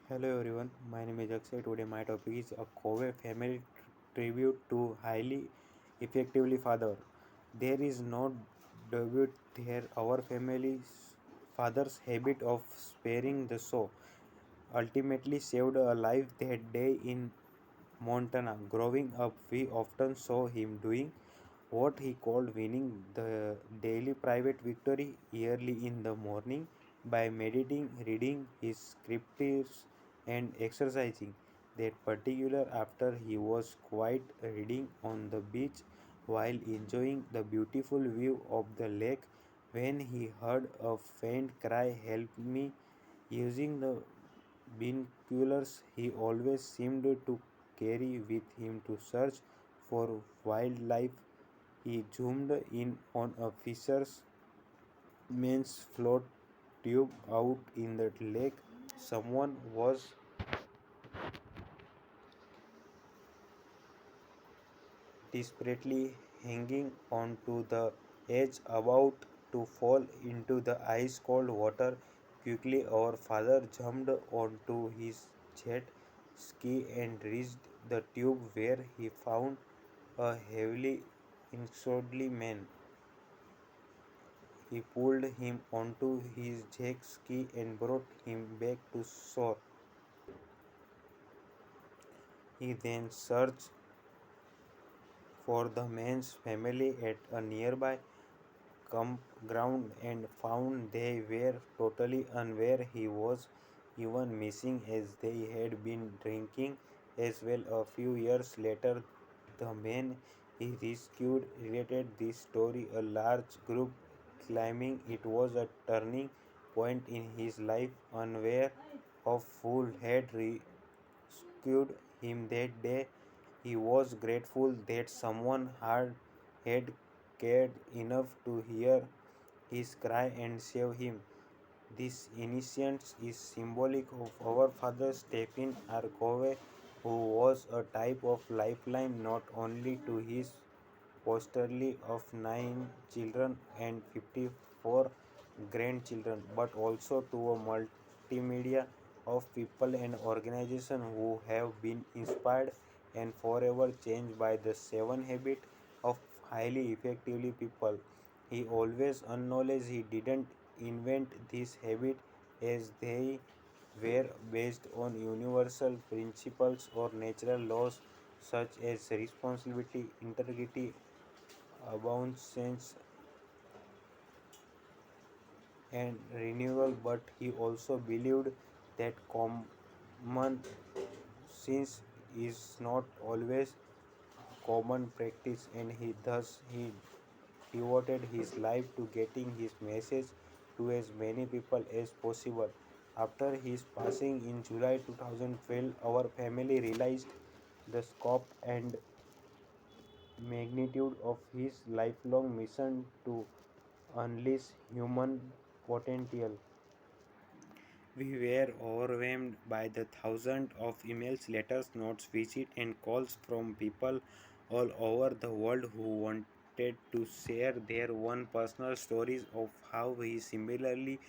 Hello everyone, my name is Akshay. Today my topic is a Kobe family tribute to highly effectively father. There is no debate here. Our family's father's habit of sparing the soul ultimately saved a life that day in Montana. Growing up, we often saw him doing what he called winning the daily private victory early in the morning by meditating, reading his scriptures, and exercising. That particular after he was quiet reading on the beach while enjoying the beautiful view of the lake when he heard a faint cry, "Help me!" Using the binoculars he always seemed to carry with him to search for wildlife. He zoomed in on a fisherman's float tube out in the lake. Someone was desperately hanging on to the edge, about to fall into the ice cold water. Quickly, our father jumped onto his jet ski and reached the tube where he found a heavily injured man. He pulled him onto his jet ski and brought him back to shore. He then searched for the man's family at a nearby campground and found they were totally unaware he was even missing, as they had been drinking as well. A few years later, the man he rescued related this story a large group, claiming it was a turning point in his life, unaware of who had rescued him that day. He was grateful that someone had cared enough to hear his cry and save him. This innocence is symbolic of our father Stephen R. Covey, who was a type of lifeline not only to his posterity of 9 children and 54 grandchildren, but also to a multimedia of people and organizations who have been inspired and forever changed by the 7 habits of highly effectively people. He always acknowledged he didn't invent these habits, as they were based on universal principles or natural laws such as responsibility, integrity, abundance, and renewal. But he also believed that common sense is not always common practice, and he devoted his life to getting his message to as many people as possible. After his passing in July 2012, our family realized the scope and magnitude of his lifelong mission to unleash human potential. We were overwhelmed by the thousands of emails, letters, notes, visits, and calls from people all over the world who wanted to share their own personal stories of how he similarly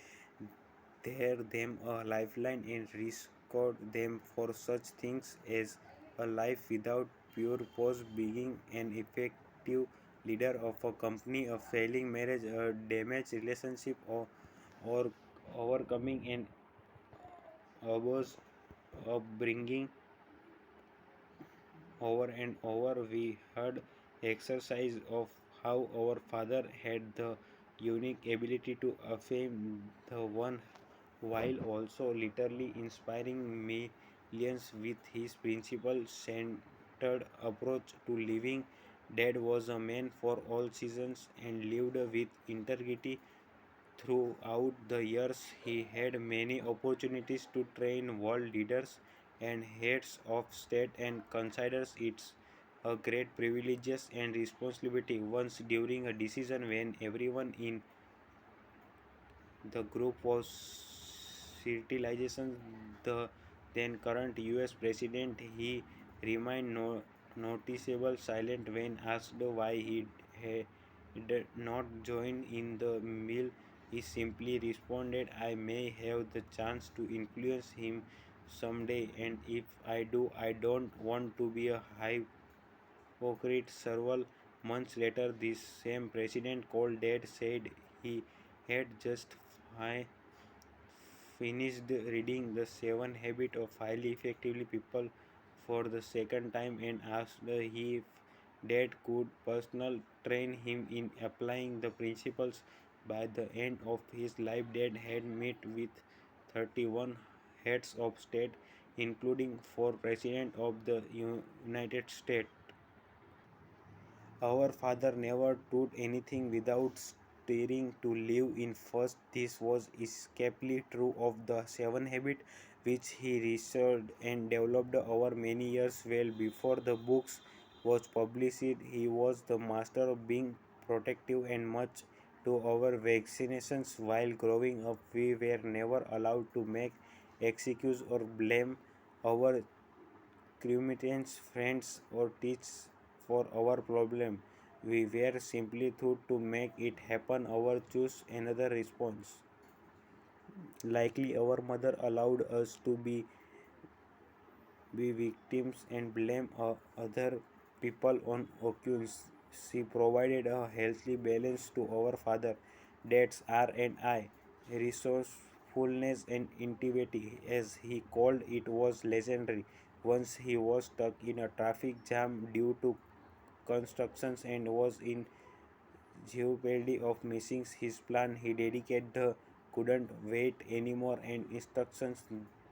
there them a lifeline and rescued them for such things as a life without purpose, being an effective leader of a company, a failing marriage, a damaged relationship, or overcoming an abuse upbringing. Over and over we heard exercise of how our father had the unique ability to affirm the one while also literally inspiring millions with his principle centered approach to living. Dad was a man for all seasons and lived with integrity. Throughout the years, he had many opportunities to train world leaders and heads of state and considers it a great privilege and responsibility. Once during a decision when everyone in the group was criticizing the then current US president, he remained noticeable silent when asked why he did not join in the meal. He simply responded, "I may have the chance to influence him someday, and if I do, I don't want to be a hypocrite. Several months later, this same president called Dad said he had just fi- finished reading The Seven Habits of Highly Effectively People for the second time and asked if Dad could personally train him in applying the principles. By the end of his life, Dad had met with 31 heads of state, including 4 presidents of the United States. Our father never took anything without steering to live in first. This was escapely true of the seven habits which he researched and developed over many years. Well before the books was published, he was the master of being protective and much to our vaccinations. While growing up, we were never allowed to make excuse or blame our Criminals, friends, or teach for our problem. We were simply taught to make it happen or choose another response. Likely our mother allowed us to be victims and blame other people on occasions. She provided a healthy balance to our father. That's R and I. Resourcefulness and ingenuity, as he called it, was legendary. Once he was stuck in a traffic jam due to constructions and was in jeopardy of missing his plan. He dedicated the couldn't wait anymore and instructions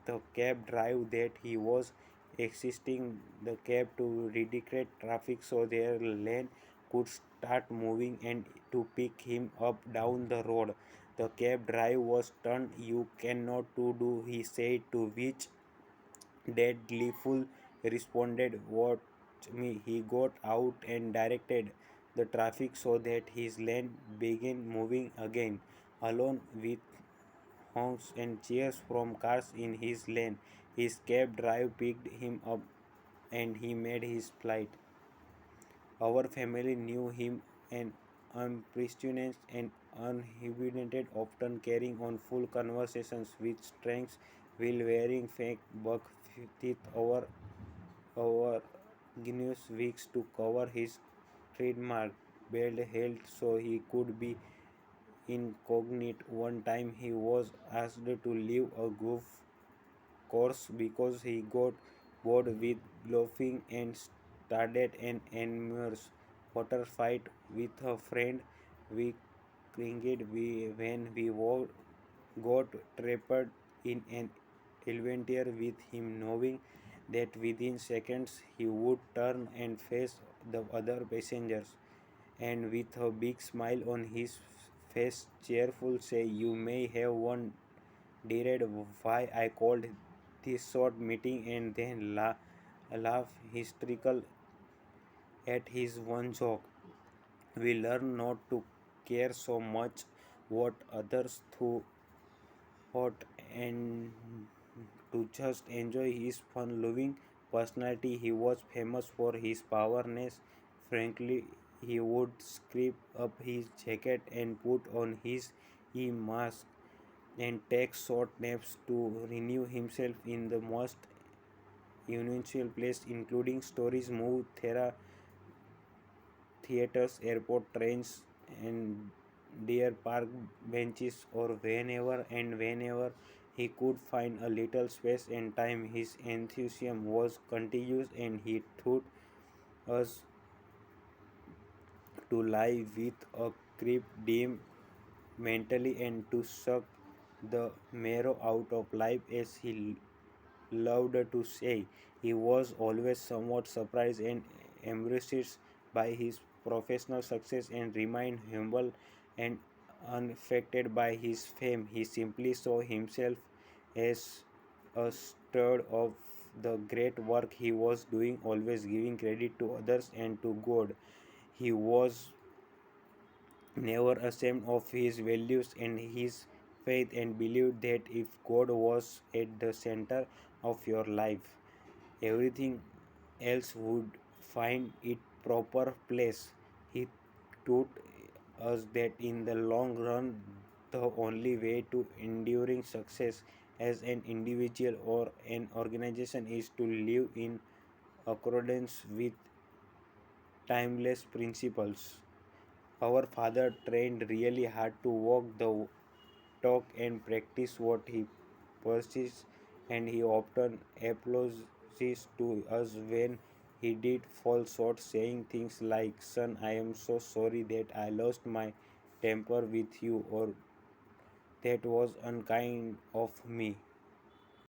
the cab driver that he was assisting the cab to redirect traffic so their lane could start moving and to pick him up down the road. The cab driver was stunned. You cannot to do, he said, to which Dad gleeful responded, "Watch me." He got out and directed the traffic so that his lane began moving again. Alone with honks and cheers from cars in his lane, his cab driver picked him up and he made his flight. Our family knew him an unprecedented and uninhibited, often carrying on full conversations with strangers while wearing fake buck teeth over Guinness weeks to cover his trademark belt held so he could be incognito. One time he was asked to leave a golf course because he got bored with golfing and started an enormous water fight with a friend. We cringed when we got trapped in an elevator with him, knowing that within seconds he would turn and face the other passengers, and with a big smile on his face, cheerful say, "You may have wondered why I called this short meeting," and then laugh hysterical at his one joke. We learn not to care so much what others thought and to just enjoy his fun loving personality. He was famous for his powerness. Frankly, he would scrape up his jacket and put on his mask and take short naps to renew himself in the most unusual place, including stories, move, theaters, airport, trains, and deer park benches, or whenever he could find a little space and time. His enthusiasm was contagious, and he taught us to lie with a creep dim mentally and to suck the marrow out of life, as he loved to say. He was always somewhat surprised and embarrassed by his professional success and remained humble and unaffected by his fame. He simply saw himself as a steward of the great work he was doing, always giving credit to others and to God. He was never ashamed of his values and his faith, and believed that if God was at the center of your life, everything else would find its proper place. He taught us that in the long run, the only way to enduring success as an individual or an organization is to live in accordance with timeless principles. Our father trained really hard to walk the talk and practice what he persists, and he often apologizes to us when he did fall short, saying things like, "Son, I am so sorry that I lost my temper with you," or "That was unkind of me."